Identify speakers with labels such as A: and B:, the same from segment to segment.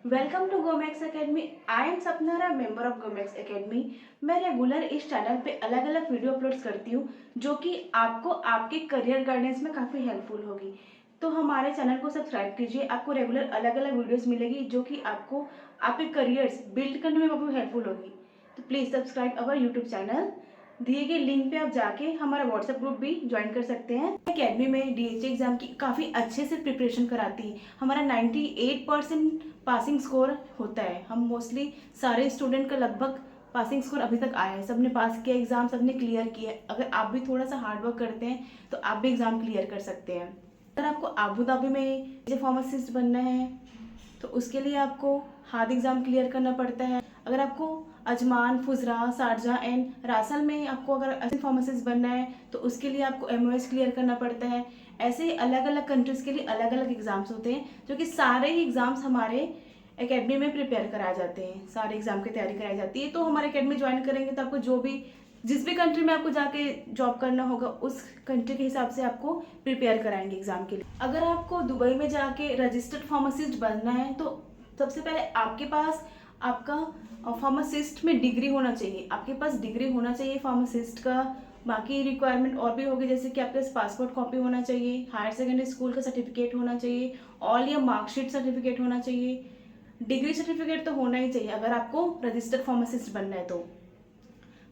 A: Welcome to Gomax academy. I am Sapnara, member of Gomax academy. मैं regular इस channel पे अलग अलग वीडियो अपलोड्स करती हूँ जो कि आपको आपके करियर गाइडेंस में काफ़ी हेल्पफुल होगी। तो हमारे चैनल को सब्सक्राइब कीजिए, आपको रेगुलर अलग अलग वीडियोस मिलेगी जो कि आपको आपके करियर्स बिल्ड करने में काफ़ी हेल्पफुल होगी। तो please subscribe our YouTube channel. दिए गए लिंक पे आप जाके हमारा व्हाट्सएप ग्रुप भी ज्वाइन कर सकते हैं। एकेडमी में डीएचए एग्जाम की काफ़ी अच्छे से प्रिपरेशन कराती है। हमारा 98% पासिंग स्कोर होता है। हम मोस्टली सारे स्टूडेंट का लगभग पासिंग स्कोर अभी तक आया है, सबने पास किया एग्जाम, सबने क्लियर किया है। अगर आप भी थोड़ा सा हार्ड वर्क करते हैं तो आप भी एग्जाम क्लियर कर सकते हैं। अगर आपको आबू धाबी में फार्मासिस्ट बनना है तो उसके लिए आपको हार्ड एग्जाम क्लियर करना पड़ता है। अगर आपको अजमान, फुजरा, शारजाह एंड रासल में आपको अगर फार्मासिस्ट बनना है तो उसके लिए आपको एमओएस क्लियर करना पड़ता है। ऐसे ही अलग अलग कंट्रीज के लिए अलग अलग एग्जाम्स होते हैं जो कि सारे ही एग्जाम्स हमारे एकेडमी में प्रिपेयर कराए जाते हैं। सारे एग्जाम की तैयारी कराई जाती है। तो हमारे एकेडमी ज्वाइन करेंगे तो आपको जिस भी कंट्री में आपको जाके जॉब करना होगा उस कंट्री के हिसाब से आपको प्रिपेयर कराएंगे एग्जाम के लिए। अगर आपको दुबई में जाके रजिस्टर्ड फार्मासिस्ट बनना है तो सबसे पहले आपके पास आपका फार्मासिस्ट में डिग्री होना चाहिए। आपके पास डिग्री होना चाहिए फार्मासिस्ट का। बाकी रिक्वायरमेंट और भी होगी, जैसे कि आपके पास पासपोर्ट कॉपी होना चाहिए, हायर सेकेंडरी स्कूल का सर्टिफिकेट होना चाहिए, ऑल या मार्कशीट सर्टिफिकेट होना चाहिए, डिग्री सर्टिफिकेट तो होना ही चाहिए अगर आपको रजिस्टर्ड फार्मासिस्ट बनना है तो।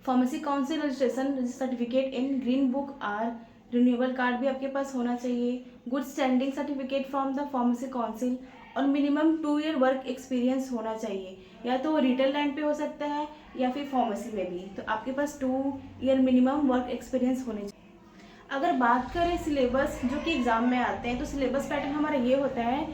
A: Pharmacy council registration certificate in green book or renewable card भी आपके पास होना चाहिए। Good standing certificate from the pharmacy council और मिनिमम 2 ईयर वर्क एक्सपीरियंस होना चाहिए। या तो रिटेल लाइन पे हो सकता है या फिर फार्मेसी में भी। तो आपके पास 2 ईयर मिनिमम वर्क एक्सपीरियंस होने चाहिए। अगर बात करें सिलेबस जो कि एग्जाम में आते हैं तो सिलेबस पैटर्न हमारा ये होता है।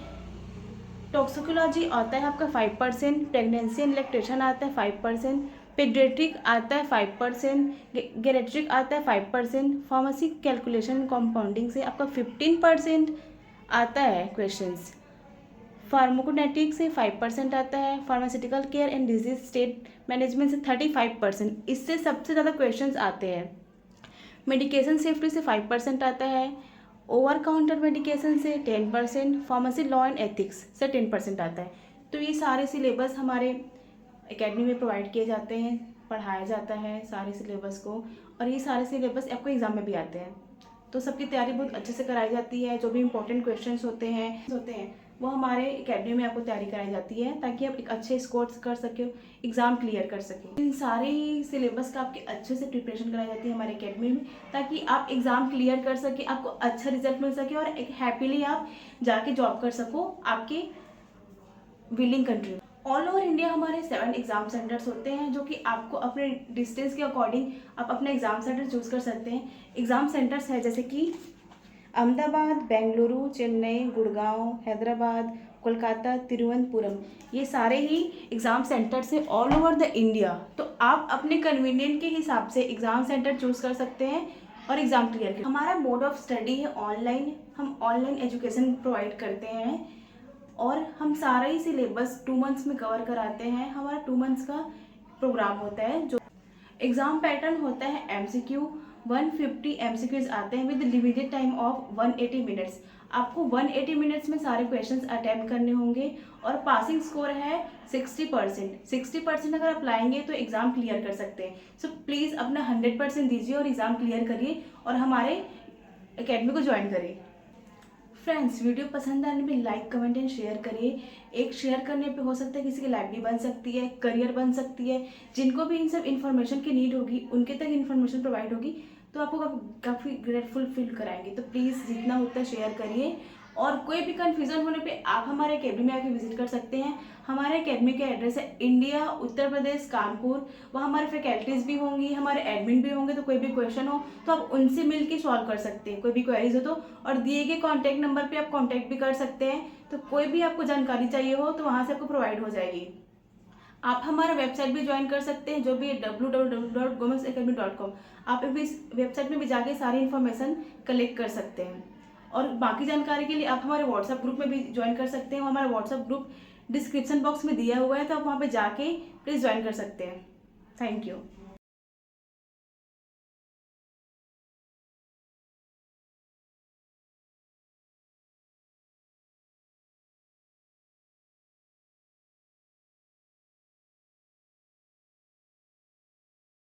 A: टॉक्सिकोलॉजी आता है आपका 5%, प्रेगनेंसी एंड लैक्टेशन आता है 5%, पेडियाट्रिक आता है 5%, गेरेट्रिक आता है 5%, फार्मेसी कैलकुलेशन कंपाउंडिंग से आपका 15% आता है क्वेश्चंस, फार्माकोनेटिक से 5% आता है, pharmaceutical care and disease state management से 35%, इससे सबसे ज़्यादा क्वेश्चंस आते हैं। मेडिकेशन सेफ्टी से 5% आता है, ओवर काउंटर मेडिकेशन से 10%, फार्मेसी लॉ एंड एथिक्स से 10% आता है। तो ये सारे सिलेबस हमारे एकेडमी में प्रोवाइड किए जाते हैं, पढ़ाया जाता है सारे सिलेबस को, और ये सारे सिलेबस आपको एग्जाम में भी आते हैं। तो सबकी तैयारी बहुत अच्छे से कराई जाती है। जो भी इंपॉर्टेंट क्वेश्चंस होते हैं वो हमारे एकेडमी में आपको तैयारी कराई जाती है ताकि आप एक अच्छे स्कोर्स कर सके, एग्जाम क्लियर कर सकें। इन सारे सिलेबस का आपके अच्छे से प्रिपरेशन कराई जाती है हमारे एकेडमी में ताकि आप एग्जाम क्लियर कर सके, आपको अच्छा रिजल्ट मिल सके और एक हैप्पीली आप जाके जॉब कर सको आपके विलिंग कंट्री में। ऑल ओवर इंडिया हमारे 7 एग्जाम सेंटर्स होते हैं जो कि आपको अपने डिस्टेंस के अकॉर्डिंग आप अपना एग्जाम सेंटर चूज कर सकते हैं। एग्जाम सेंटर्स है जैसे कि अहमदाबाद, बेंगलुरु, चेन्नई, गुड़गांव, हैदराबाद, कोलकाता, तिरुवनंतपुरम, ये सारे ही एग्ज़ाम सेंटर से ऑल ओवर द इंडिया। तो आप अपने कन्वीनियंट के हिसाब से एग्ज़ाम सेंटर चूज कर सकते हैं और एग्ज़ाम क्लियर कर। हमारा मोड ऑफ स्टडी है ऑनलाइन। हम ऑनलाइन एजुकेशन प्रोवाइड करते हैं और हम सारा ही सिलेबस 2 मंथ्स में कवर कराते हैं। हमारा 2 मंथ्स का प्रोग्राम होता है। जो एग्ज़ाम पैटर्न होता है MCQ, 150 MCQs आते हैं with limited time of 180 minutes. आपको 180 मिनट्स में सारे क्वेश्चंस अटेम्प्ट करने होंगे और पासिंग स्कोर है 60%। 60% अगर आप लाएंगे तो एग्ज़ाम क्लियर कर सकते हैं। सो प्लीज़ अपना 100% दीजिए और एग्ज़ाम क्लियर करिए और हमारे एकेडमी को ज्वाइन करिए। फ्रेंड्स, वीडियो पसंद आने पे लाइक, कमेंट एंड शेयर करिए। एक शेयर करने पे हो सकता है किसी की लाइफ भी बन सकती है, करियर बन सकती है। जिनको भी इन सब इन्फॉर्मेशन की नीड होगी उनके तक इन्फॉर्मेशन प्रोवाइड होगी तो आपको काफ़ी ग्रेटफुल फील कराएंगे। तो प्लीज़ जितना होता है शेयर करिए और कोई भी कन्फ्यूज़न होने पे आप हमारे अकेडमी में आके विजिट कर सकते हैं। हमारे अकेडमी का एड्रेस है इंडिया, उत्तर प्रदेश, कानपुर। वहाँ हमारे फैकल्टीज़ भी होंगी, हमारे एडमिन भी होंगे। तो कोई भी क्वेश्चन हो तो आप उनसे मिल के सॉल्व कर सकते हैं, कोई भी क्वेरीज हो तो। और दिए गए कॉन्टैक्ट नंबर पर आप कॉन्टैक्ट भी कर सकते हैं। तो कोई भी आपको जानकारी चाहिए हो तो वहाँ से आपको प्रोवाइड हो जाएगी। आप हमारा वेबसाइट भी ज्वाइन कर सकते हैं जो भी है www.gomaxacademy.com। आप इस वेबसाइट में भी जाके सारी इन्फॉर्मेशन कलेक्ट कर सकते हैं और बाकी जानकारी के लिए आप हमारे व्हाट्सएप ग्रुप में भी ज्वाइन कर सकते हैं। हमारा व्हाट्सएप ग्रुप डिस्क्रिप्शन बॉक्स में दिया हुआ है तो आप वहाँ पे जाके प्लीज़ ज्वाइन कर सकते हैं। Thank you.